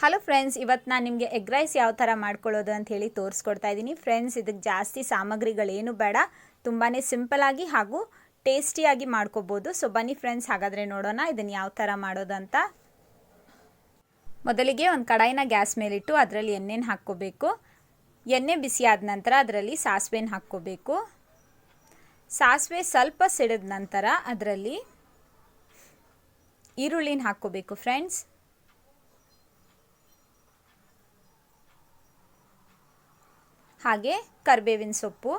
Hello friends, ಇವತ್ತು ನಾನು ನಿಮಗೆ ಎಗ್ ರೈಸ್ ಯಾವ ಥರ ಮಾಡ್ಕೊಳ್ಳೋದು ಅಂತ ಹೇಳಿ ತೋರಿಸ್ಕೊಡ್ತಾ ಇದ್ದೀನಿ. ಫ್ರೆಂಡ್ಸ್, ಇದಕ್ಕೆ ಜಾಸ್ತಿ ಸಾಮಗ್ರಿಗಳೇನು ಬೇಡ, ತುಂಬಾ ಸಿಂಪಲಾಗಿ ಹಾಗೂ ಟೇಸ್ಟಿಯಾಗಿ ಮಾಡ್ಕೋಬೋದು. ಸೊ ಬನ್ನಿ ಫ್ರೆಂಡ್ಸ್, ಹಾಗಾದರೆ ನೋಡೋಣ ಇದನ್ನು ಯಾವ ಥರ ಮಾಡೋದು ಅಂತ. ಮೊದಲಿಗೆ ಒಂದು ಕಡಾಯಿನ ಗ್ಯಾಸ್ ಮೇಲಿಟ್ಟು ಅದರಲ್ಲಿ ಎಣ್ಣೆನ ಹಾಕ್ಕೋಬೇಕು. ಎಣ್ಣೆ ಬಿಸಿ ಆದ ನಂತರ ಅದರಲ್ಲಿ ಸಾಸಿವೆನ ಹಾಕ್ಕೋಬೇಕು. ಸಾಸಿವೆ ಸ್ವಲ್ಪ ಸಿಡಿದ ನಂತರ ಅದರಲ್ಲಿ ಈರುಳ್ಳಿನ ಹಾಕ್ಕೋಬೇಕು ಫ್ರೆಂಡ್ಸ್. ಹಾಗೆ ಕರಿಬೇವಿನ ಸೊಪ್ಪು.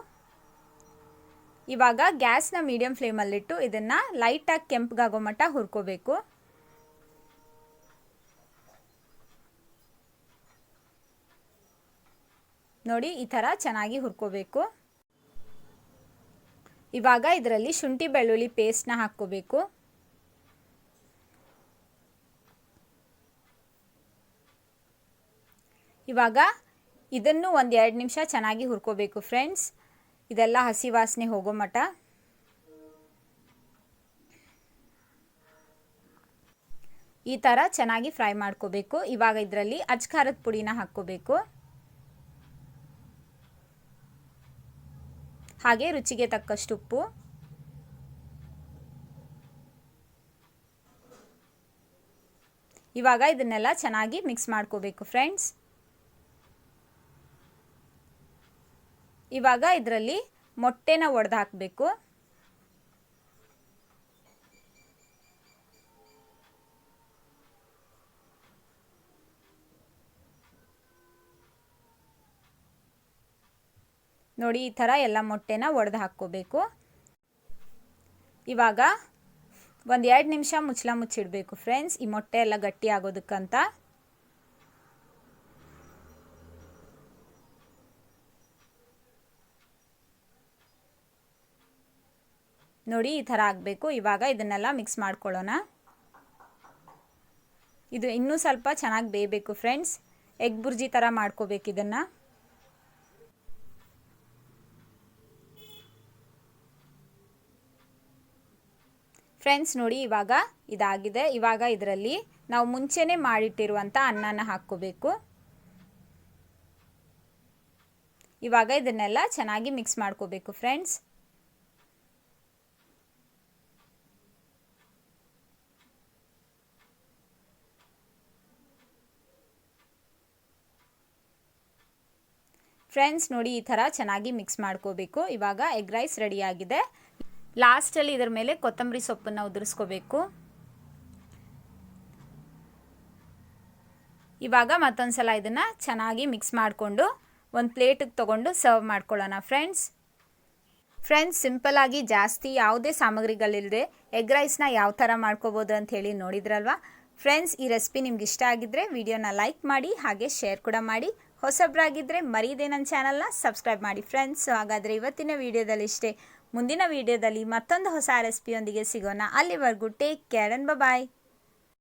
ಇವಾಗ ಗ್ಯಾಸ್ನ ಮೀಡಿಯಂ ಫ್ಲೇಮಲ್ಲಿಟ್ಟು ಇದನ್ನು ಲೈಟಾಗಿ ಕೆಂಪಗಾಗೋ ಮಟ್ಟ ಹುರ್ಕೋಬೇಕು. ನೋಡಿ, ಈ ಥರ ಚೆನ್ನಾಗಿ ಹುರ್ಕೋಬೇಕು. ಇವಾಗ ಇದರಲ್ಲಿ ಶುಂಠಿ ಬೆಳ್ಳುಳ್ಳಿ ಪೇಸ್ಟ್ನ ಹಾಕ್ಕೋಬೇಕು. ಇವಾಗ ಇದನ್ನು ಒಂದು 2 ನಿಮಿಷ ಚೆನ್ನಾಗಿ ಹುರ್ಕೋಬೇಕು ಫ್ರೆಂಡ್ಸ್, ಇದೆಲ್ಲ ಹಸಿ ವಾಸನೆ ಹೋಗೋ ಮಟ್ಟ. ಈ ಥರ ಚೆನ್ನಾಗಿ ಫ್ರೈ ಮಾಡ್ಕೋಬೇಕು. ಇವಾಗ ಇದರಲ್ಲಿ ಅಚ್ಕಾರದ ಪುಡಿನ ಹಾಕ್ಕೋಬೇಕು. ಹಾಗೆ ರುಚಿಗೆ ತಕ್ಕಷ್ಟು ಉಪ್ಪು. ಇವಾಗ ಇದನ್ನೆಲ್ಲ ಚೆನ್ನಾಗಿ ಮಿಕ್ಸ್ ಮಾಡ್ಕೋಬೇಕು ಫ್ರೆಂಡ್ಸ್. ಇವಾಗ ಇದರಲ್ಲಿ ಮೊಟ್ಟೆನ ಒಡೆದು ಹಾಕಬೇಕು. ನೋಡಿ, ಈ ಥರ ಎಲ್ಲ ಮೊಟ್ಟೆನ ಒಡೆದು ಹಾಕ್ಕೋಬೇಕು. ಇವಾಗ ಒಂದು 2 ನಿಮಿಷ ಮುಚ್ಚಳ ಮುಚ್ಚಿಡಬೇಕು ಫ್ರೆಂಡ್ಸ್, ಈ ಮೊಟ್ಟೆ ಎಲ್ಲ ಗಟ್ಟಿ ಆಗೋದಕ್ಕಂತ. ನೋಡಿ, ಈ ಥರ ಆಗಬೇಕು. ಇವಾಗ ಇದನ್ನೆಲ್ಲ ಮಿಕ್ಸ್ ಮಾಡ್ಕೊಳ್ಳೋಣ. ಇದು ಇನ್ನೂ ಸ್ವಲ್ಪ ಚೆನ್ನಾಗಿ ಬೇಯಬೇಕು ಫ್ರೆಂಡ್ಸ್. ಎಗ್ ಬುರ್ಜಿ ಥರ ಮಾಡ್ಕೋಬೇಕು ಇದನ್ನು. ಫ್ರೆಂಡ್ಸ್ ನೋಡಿ, ಇವಾಗ ಇದಾಗಿದೆ. ಇವಾಗ ಇದರಲ್ಲಿ ನಾವು ಮುಂಚೆನೇ ಮಾಡಿಟ್ಟಿರುವಂಥ ಅನ್ನನ ಹಾಕ್ಕೋಬೇಕು. ಇವಾಗ ಇದನ್ನೆಲ್ಲ ಚೆನ್ನಾಗಿ ಮಿಕ್ಸ್ ಮಾಡ್ಕೋಬೇಕು ಫ್ರೆಂಡ್ಸ್. ಫ್ರೆಂಡ್ಸ್ ನೋಡಿ, ಈ ಥರ ಚೆನ್ನಾಗಿ ಮಿಕ್ಸ್ ಮಾಡ್ಕೋಬೇಕು. ಇವಾಗ ಎಗ್ ರೈಸ್ ರೆಡಿಯಾಗಿದೆ. ಲಾಸ್ಟಲ್ಲಿ ಇದರ ಮೇಲೆ ಕೊತ್ತಂಬರಿ ಸೊಪ್ಪನ್ನು ಉದುರಿಸ್ಕೋಬೇಕು. ಇವಾಗ ಮತ್ತೊಂದು ಸಲ ಇದನ್ನು ಚೆನ್ನಾಗಿ ಮಿಕ್ಸ್ ಮಾಡಿಕೊಂಡು ಒಂದು ಪ್ಲೇಟಿಗೆ ತೊಗೊಂಡು ಸರ್ವ್ ಮಾಡ್ಕೊಳ್ಳೋಣ ಫ್ರೆಂಡ್ಸ್. ಸಿಂಪಲಾಗಿ ಜಾಸ್ತಿ ಯಾವುದೇ ಸಾಮಗ್ರಿಗಳಿಲ್ಲದೆ ಎಗ್ ರೈಸ್ನ ಯಾವ ಥರ ಮಾಡ್ಕೋಬೋದು ಅಂತ ಹೇಳಿ ನೋಡಿದ್ರಲ್ವಾ ಫ್ರೆಂಡ್ಸ್. ಈ ರೆಸಿಪಿ ನಿಮ್ಗೆ ಇಷ್ಟ ಆಗಿದ್ದರೆ ವಿಡಿಯೋನ ಲೈಕ್ ಮಾಡಿ, ಹಾಗೆ ಶೇರ್ ಕೂಡ ಮಾಡಿ. ಹೊಸಬ್ರಾಗಿದ್ದರೆ ಮರೀದೇ ನನ್ನ ಚಾನಲ್ನ ಸಬ್ಸ್ಕ್ರೈಬ್ ಮಾಡಿ ಫ್ರೆಂಡ್ಸ್. ಸೊ ಹಾಗಾದರೆ ಇವತ್ತಿನ ವಿಡಿಯೋದಲ್ಲಿ ಇಷ್ಟೇ. ಮುಂದಿನ ವಿಡಿಯೋದಲ್ಲಿ ಮತ್ತೊಂದು ಹೊಸ ರೆಸಿಪಿಯೊಂದಿಗೆ ಸಿಗೋಣ. ಅಲ್ಲಿವರೆಗೂ ಟೇಕ್ ಕೇರ್ ಅಂಡ್ ಬಾಯ್.